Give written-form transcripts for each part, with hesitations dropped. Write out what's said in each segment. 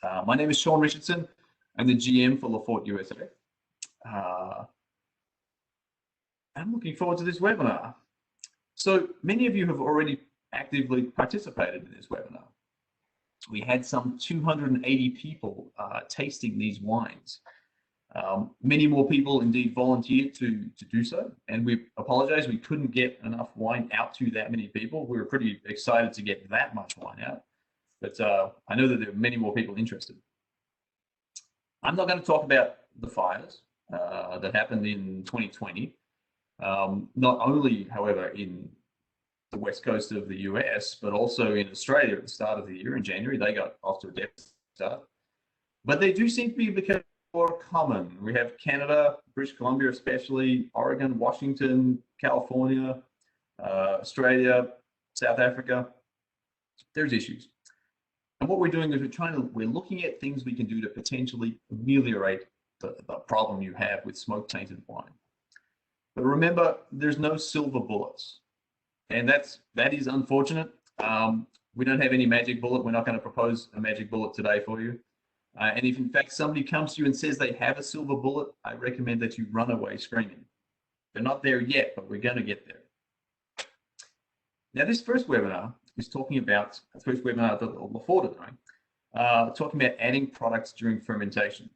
My name is Shaun Richardson. I'm the GM for LAFFORT USA. I'm looking forward to this webinar. So many of you have already actively participated in this webinar. We had some 280 people tasting these wines. Many more people indeed volunteered to do so, and we apologize we couldn't get enough wine out to that many people. We were pretty excited to get that much wine out, but I know that there are many more people interested. I'm not going to talk about the fires that happened in 2020, not only, however, in the west coast of the US, but also in Australia at the start of the year in January. They got off to a devastating start. But they do seem to be becoming more common. We have Canada, British Columbia especially, Oregon, Washington, California, Australia, South Africa. There's issues. And what we're doing is we're looking at things we can do to potentially ameliorate the problem you have with smoke-tainted wine. But remember, there's no silver bullets. And that is unfortunate. We don't have any magic bullet. We're not going to propose a magic bullet today for you. And if in fact somebody comes to you and says they have a silver bullet, I recommend that you run away screaming. They're not there yet, but we're going to get there. Now, this first webinar is talking about, the first webinar that LAFFORT are doing, talking about adding products during fermentation.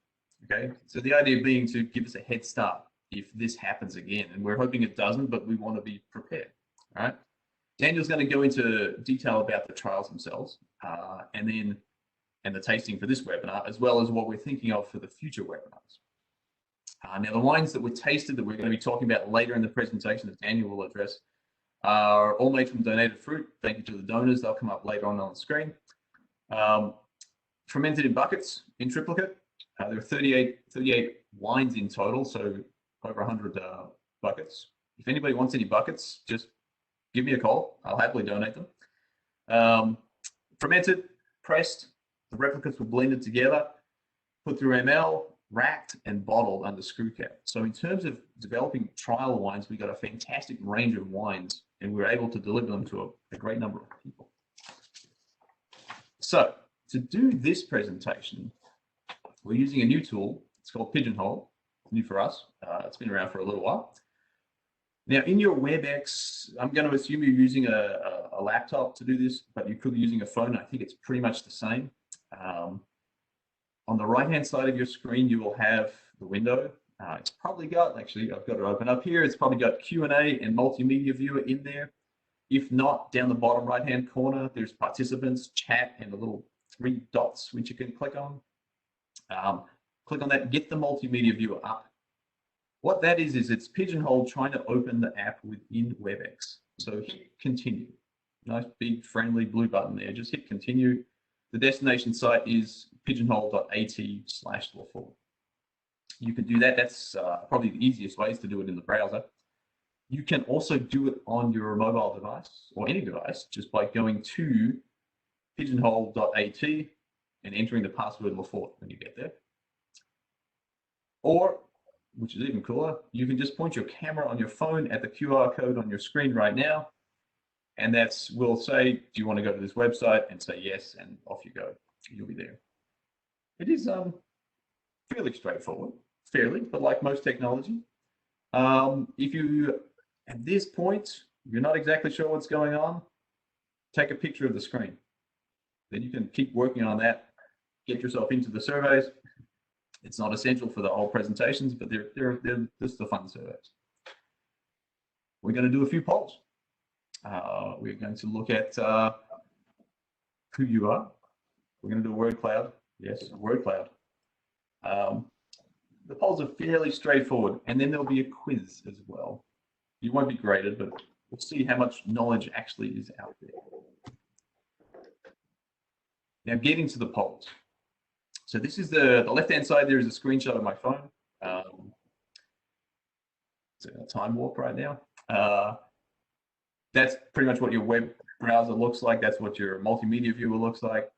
Okay, so the idea being to give us a head start if this happens again, and we're hoping it doesn't, but we want to be prepared. All right. Daniel's going to go into detail about the trials themselves, and the tasting for this webinar, as well as what we're thinking of for the future webinars. Now, the wines that were tasted that we're going to be talking about later in the presentation that Daniel will address are all made from donated fruit. Thank you to the donors. They'll come up later on the screen. Fermented in buckets in triplicate. There are 38 wines in total, so over 100 buckets. If anybody wants any buckets, just give me a call. I'll happily donate them. Fermented, pressed, the replicas were blended together, put through ML, racked, and bottled under screw cap. So in terms of developing trial wines, we got a fantastic range of wines, and we were able to deliver them to a great number of people. So to do this presentation, we're using a new tool. It's called Pigeonhole. It's new for us. It's been around for a little while. Now, in your WebEx, I'm going to assume you're using a laptop to do this, but you could be using a phone. I think it's pretty much the same. On the right-hand side of your screen, you will have the window. It's probably got, actually, I've got it open up here. It's probably got Q&A and multimedia viewer in there. If not, down the bottom right-hand corner, there's participants, chat, and the little 3 dots which you can click on. Click on that, get the multimedia viewer up. What that is it's Pigeonhole trying to open the app within WebEx. So hit continue. Nice big friendly blue button there. Just hit continue. The destination site is pigeonhole.at/LAFFORT. You can do that. That's probably the easiest way is to do it in the browser. You can also do it on your mobile device or any device just by going to pigeonhole.at and entering the password LAFFORT when you get there. Or, which is even cooler, you can just point your camera on your phone at the QR code on your screen right now, and we'll say, do you want to go to this website? And say yes, and off you go. You'll be there. It is fairly straightforward, but like most technology, if you, at this point, you're not exactly sure what's going on, take a picture of the screen. Then you can keep working on that, get yourself into the surveys. It's not essential for the whole presentations, but they're just the fun surveys. We're going to do a few polls. We're going to look at who you are. We're going to do a word cloud. Yes, a word cloud. The polls are fairly straightforward, and then there'll be a quiz as well. You won't be graded, but we'll see how much knowledge actually is out there. Now, getting to the polls. So this is the left-hand side. There is a screenshot of my phone. It's a time warp right now. That's pretty much what your web browser looks like. That's what your multimedia viewer looks like.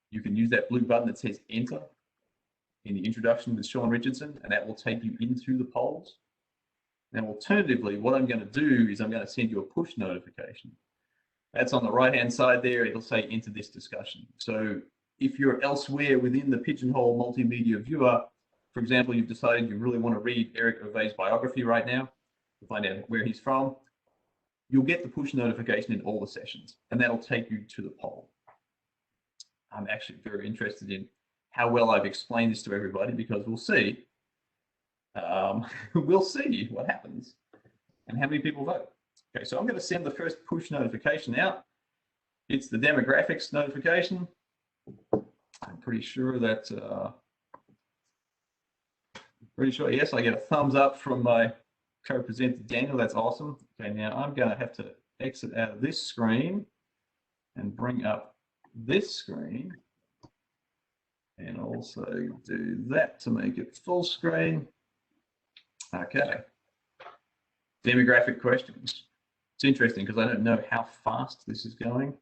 You can use that blue button that says enter in the introduction with Shaun Richardson, and that will take you into the polls. Now, alternatively, what I'm going to do is I'm going to send you a push notification. That's on the right-hand side there. It'll say enter this discussion. So if you're elsewhere within the Pigeonhole multimedia viewer, for example, you've decided you really want to read Eric Ovey's biography right now to find out where he's from, you'll get the push notification in all the sessions, and that'll take you to the poll. I'm actually very interested in how well I've explained this to everybody, because we'll see. We'll see what happens and how many people vote. Okay, so I'm going to send the first push notification out. It's the demographics notification. I'm pretty sure that, yes, I get a thumbs up from my co-presenter Daniel. That's awesome. Okay, now I'm going to have to exit out of this screen and bring up this screen, and also do that to make it full screen. Okay. Demographic questions. It's interesting because I don't know how fast this is going.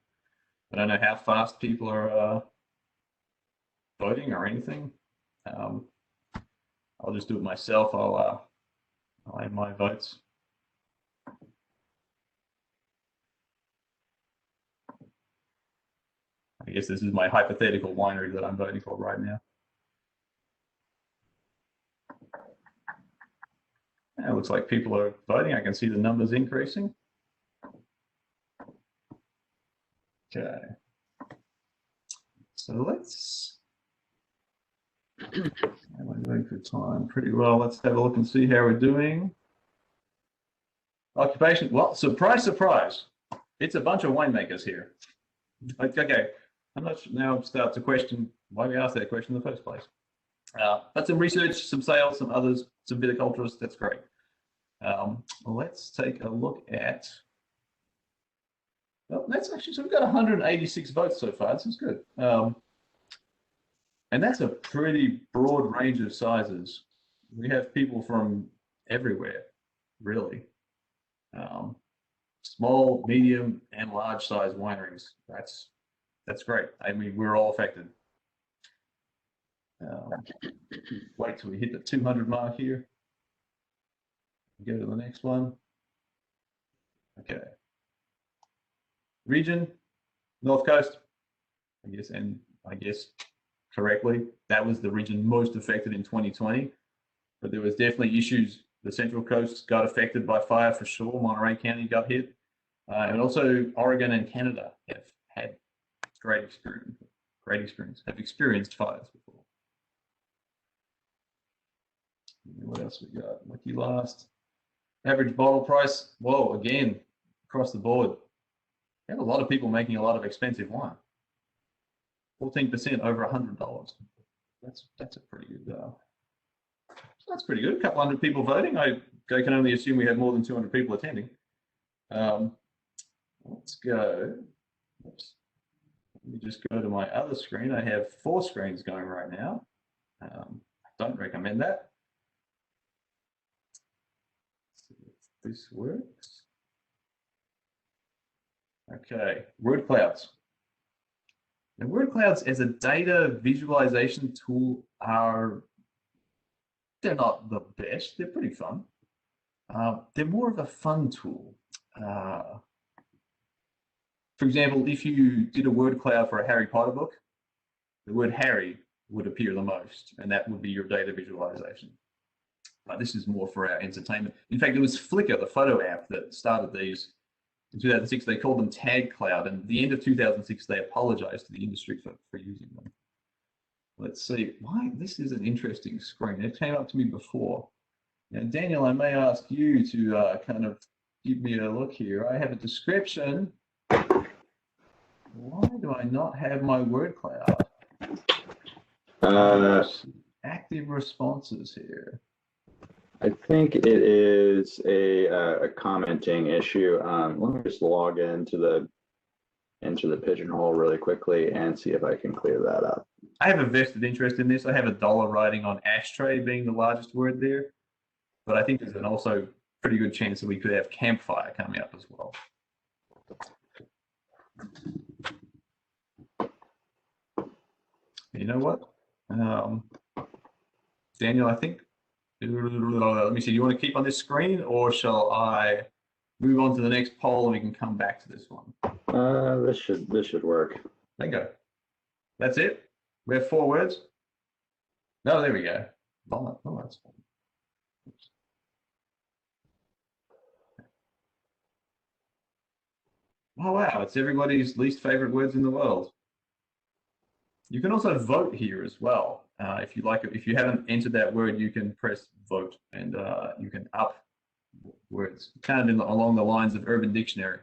I don't know how fast people are voting or anything. I'll just do it myself. I'll add my votes. I guess this is my hypothetical winery that I'm voting for right now. It looks like people are voting. I can see the numbers increasing. Okay. So let's, how am I doing for time? Pretty well. Let's have a look and see how we're doing. Occupation, well, surprise, surprise. It's a bunch of winemakers here. Okay, I'm not sure, now starts to question why we asked that question in the first place. But some research, some sales, some others, some viticulturists, that's great. Let's take a look at, well, that's actually, so we've got 186 votes so far. This is good. And that's a pretty broad range of sizes. We have people from everywhere, really. Small, medium, and large size wineries. That's great. I mean, we're all affected. Wait till we hit the 200 mark here. Go to the next one. Okay. Region, North Coast, I guess correctly, that was the region most affected in 2020, but there was definitely issues. The Central Coast got affected by fire for sure. Monterey County got hit, and also Oregon and Canada have had great experience, have experienced fires before. What else we got? Lucky last. Average bottle price, whoa, again, across the board. We have a lot of people making a lot of expensive wine. 14% over $100. That's a pretty good. That's pretty good. A couple hundred people voting. I can only assume we had more than 200 people attending. Let's go. Oops. Let me just go to my other screen. I have 4 screens going right now. I don't recommend that. Let's see if this works. Okay, word clouds. Now, word clouds as a data visualization tool they're not the best. They're pretty fun. They're more of a fun tool. For example, if you did a word cloud for a Harry Potter book, the word Harry would appear the most, and that would be your data visualization. But this is more for our entertainment. In fact, it was Flickr, the photo app, that started these. In 2006, they called them Tag Cloud, and at the end of 2006, they apologized to the industry for using them. Let's see, why this is an interesting screen. It came up to me before. Now, Daniel, I may ask you to kind of give me a look here. I have a description. Why do I not have my word cloud? Active responses here. I think it is a commenting issue. Let me just log into the Pigeonhole really quickly and see if I can clear that up. I have a vested interest in this. I have $1 writing on ashtray being the largest word there, but I think there's an also pretty good chance that we could have campfire coming up as well. You know what, Daniel, I think, let me see, you want to keep on this screen, or shall I move on to the next poll and we can come back to this one? This should work. Bingo. That's it? We have 4 words? No, there we go. Vomit. Oh, that's fine. Oh, wow. It's everybody's least favorite words in the world. You can also vote here as well. If you like it, if you haven't entered that word, you can press vote and you can up words, kind of along the lines of Urban Dictionary.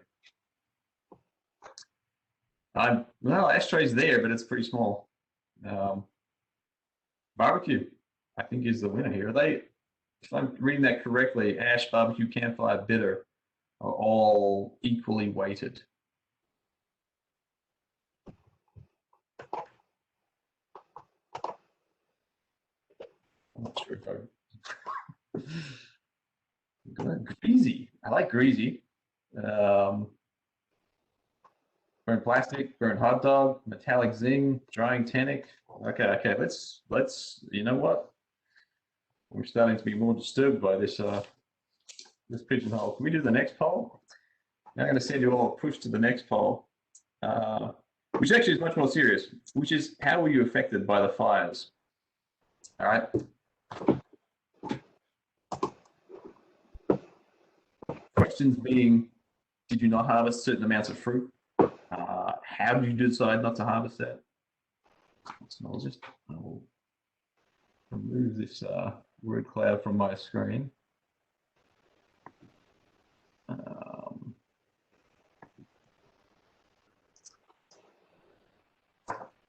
Well, ashtray's there, but it's pretty small. Barbecue, I think, is the winner here. Are they, if I'm reading that correctly, ash, barbecue, campfire, bitter are all equally weighted. I'm not sure if I... Greasy. I like greasy. Burnt plastic, burnt hot dog, metallic zing, drying tannic. Okay. Let's. You know what? We're starting to be more disturbed by this this pigeonhole. Can we do the next poll? Now I'm going to send you all a push to the next poll, which actually is much more serious. Which is, how were you affected by the fires? All right. Questions being, did you not harvest certain amounts of fruit? How did you decide not to harvest that? So I will remove this word cloud from my screen.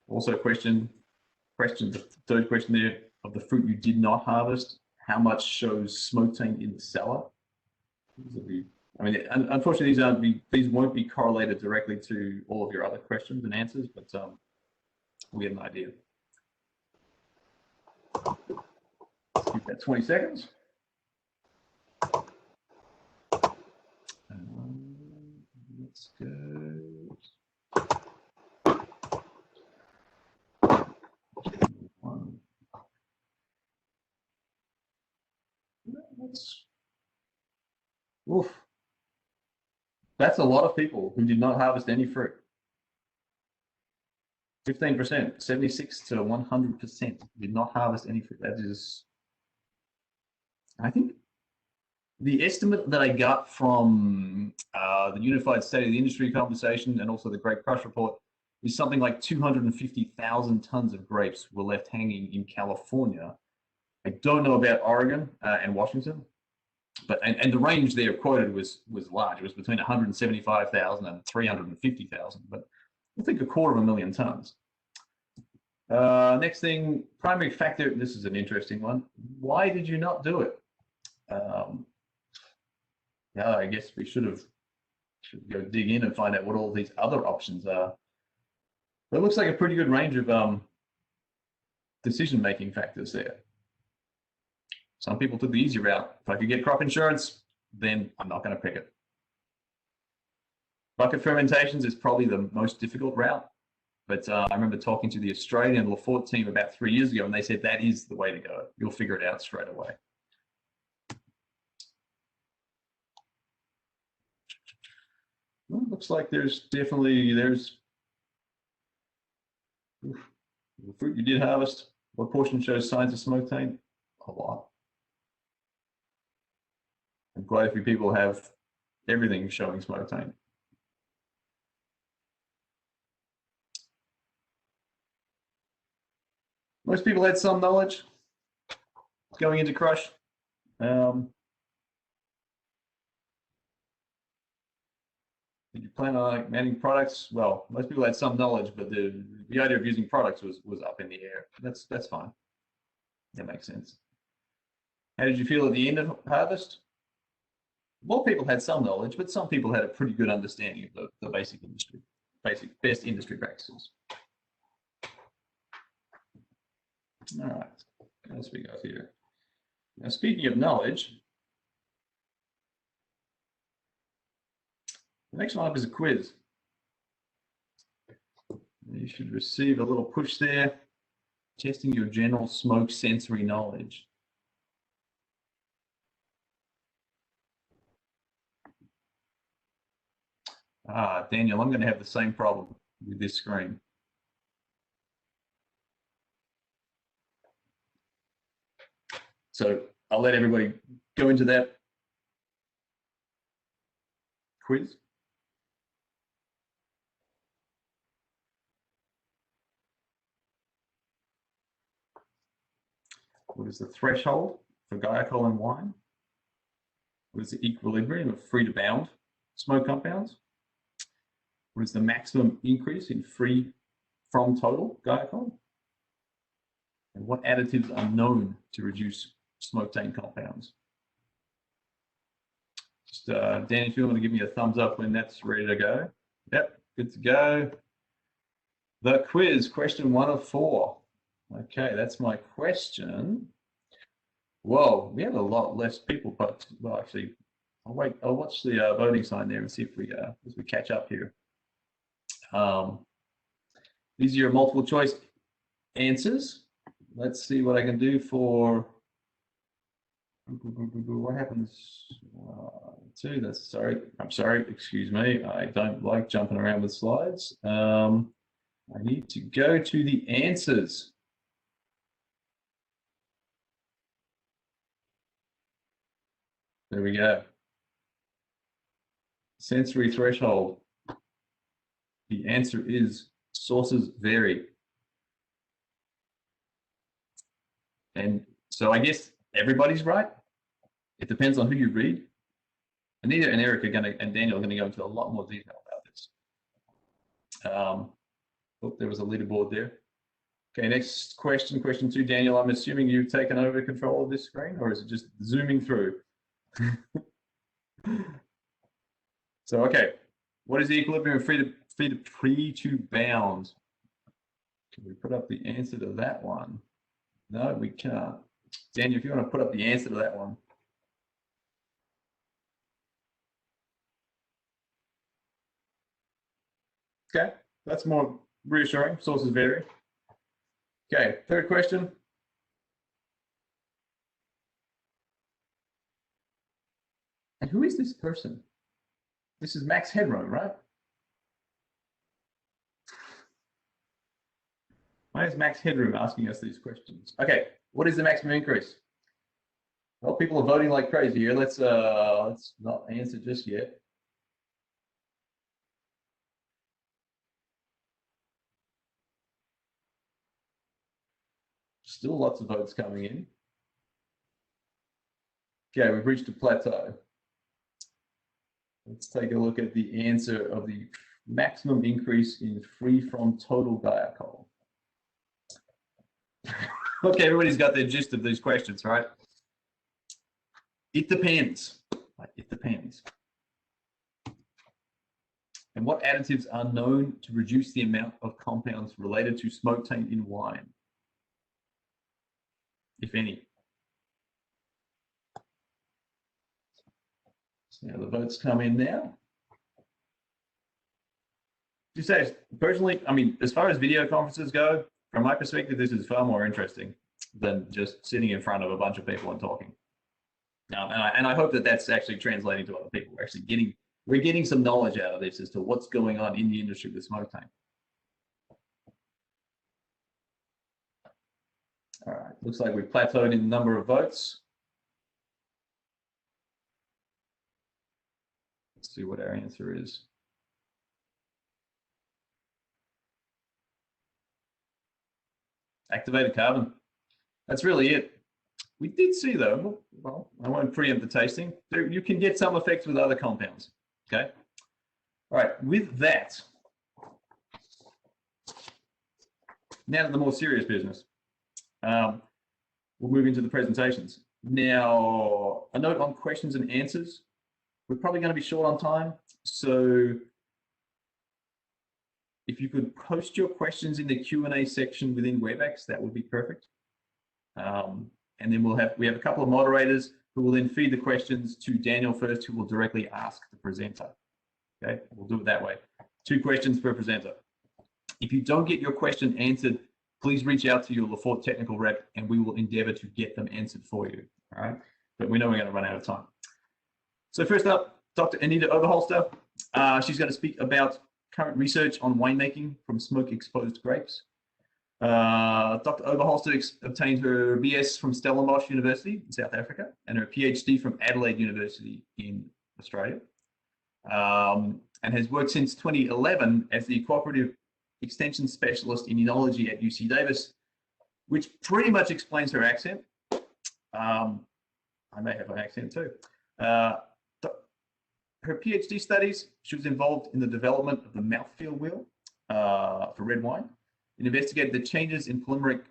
Also, the third question there, of the fruit you did not harvest, how much shows smoke taint in the cellar? I mean, unfortunately, these won't be correlated directly to all of your other questions and answers, but we have an idea. Give that 20 seconds. Let's go. Oof. That's a lot of people who did not harvest any fruit. 15%, 76 to 100% did not harvest any fruit. That is, I think, the estimate that I got from the Unified State of the Industry conversation and also the Grape Crush report is something like 250,000 tons of grapes were left hanging in California. I don't know about Oregon and Washington, but and the range there quoted was large. It was between 175,000 and 350,000, but I think 250,000 tons. Next thing, primary factor. This is an interesting one. Why did you not do it? Yeah, I guess we should go dig in and find out what all these other options are. But it looks like a pretty good range of decision-making factors there. Some people took the easy route. If I could get crop insurance, then I'm not going to pick it. Bucket fermentations is probably the most difficult route. But I remember talking to the Australian LAFFORT team about 3 years ago, and they said that is the way to go. You'll figure it out straight away. Well, looks like there's the fruit you did harvest. What portion shows signs of smoke taint? A lot. And quite a few people have everything showing smoke taint. Most people had some knowledge going into crush. Did you plan on adding products? Well, most people had some knowledge, but the idea of using products was up in the air. That's fine. That makes sense. How did you feel at the end of harvest? More people had some knowledge, but some people had a pretty good understanding of the best industry practices. All right, what else we got here? Now, speaking of knowledge, the next one up is a quiz. You should receive a little push there, testing your general smoke sensory knowledge. Daniel, I'm going to have the same problem with this screen. So I'll let everybody go into that quiz. What is the threshold for guaiacol in wine? What is the equilibrium of free to bound smoke compounds? What is the maximum increase in free from total guaiacol? And what additives are known to reduce smoke taint compounds? Just Dan, if you want to give me a thumbs up when that's ready to go. Yep, good to go. The quiz, question 1 of 4. Okay, that's my question. Whoa, we have a lot less people, but well, actually, I'll watch the voting sign there and see if we as we catch up here. These are your multiple choice answers. Let's see what I can do for. What happens? 2. That's sorry. I'm sorry. Excuse me. I don't like jumping around with slides. I need to go to the answers. There we go. Sensory threshold. The answer is sources vary. And so I guess everybody's right. It depends on who you read. Anita and Eric are and Daniel are going to go into a lot more detail about this. Oh, there was a leaderboard there. Okay, next question, question 2. Daniel, I'm assuming you've taken over control of this screen, or is it just zooming through? So, okay, what is the equilibrium of free to bound? Can we put up the answer to that one? No, we can't. Daniel, if you want to put up the answer to that one. Okay, that's more reassuring. Sources vary. Okay, third question. And who is this person? This is Max Headroom, right? Why is Max Headroom asking us these questions? Okay, what is the maximum increase? Well, people are voting like crazy here. Let's not answer just yet. Still lots of votes coming in. Okay, we've reached a plateau. Let's take a look at the answer of the maximum increase in free from total guaiacol. Okay, everybody's got their gist of these questions, right? It depends. It depends. And what additives are known to reduce the amount of compounds related to smoke taint in wine, if any? So now the votes come in now. You say, personally, I mean, as far as video conferences go, from my perspective, this is far more interesting than just sitting in front of a bunch of people and talking. And I hope that that's actually translating to other people. We're getting some knowledge out of this as to what's going on in the industry with smoke taint. All right, looks like we've plateaued in the number of votes. Let's see what our answer is. Activated carbon. That's really it. We did see though, well, I won't preempt the tasting. You can get some effects with other compounds, okay? All right, with that, now to the more serious business. We'll move into the presentations. Now, a note on questions and answers. We're probably going to be short on time, so if you could post your questions in the Q&A section within WebEx, that would be perfect. And then we have a couple of moderators who will then feed the questions to Daniel first, who will directly ask the presenter. Okay, we'll do it that way. 2 questions per presenter. If you don't get your question answered, please reach out to your LAFFORT technical rep and we will endeavor to get them answered for you. All right, but we know we're going to run out of time. So first up, Dr. Anita Overholster. She's going to speak about current research on winemaking from smoke-exposed grapes. Dr. Overholster obtained her BS from Stellenbosch University in South Africa and her PhD from Adelaide University in Australia, and has worked since 2011 as the Cooperative Extension Specialist in Immunology at UC Davis, which pretty much explains her accent. I may have an accent too. Her PhD studies, she was involved in the development of the mouthfeel wheel for red wine, and investigated the changes in polymeric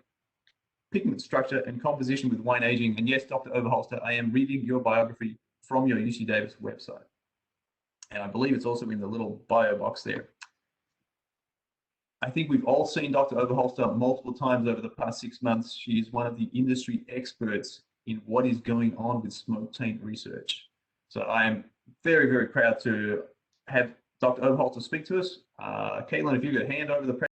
pigment structure and composition with wine aging. And yes, Dr. Overholster, I am reading your biography from your UC Davis website. And I believe it's also in the little bio box there. I think we've all seen Dr. Overholster multiple times over the past 6 months. She is one of the industry experts in what is going on with smoke taint research. So I am very, very proud to have Dr. Overholster speak to us. Caitlin, if you could hand over the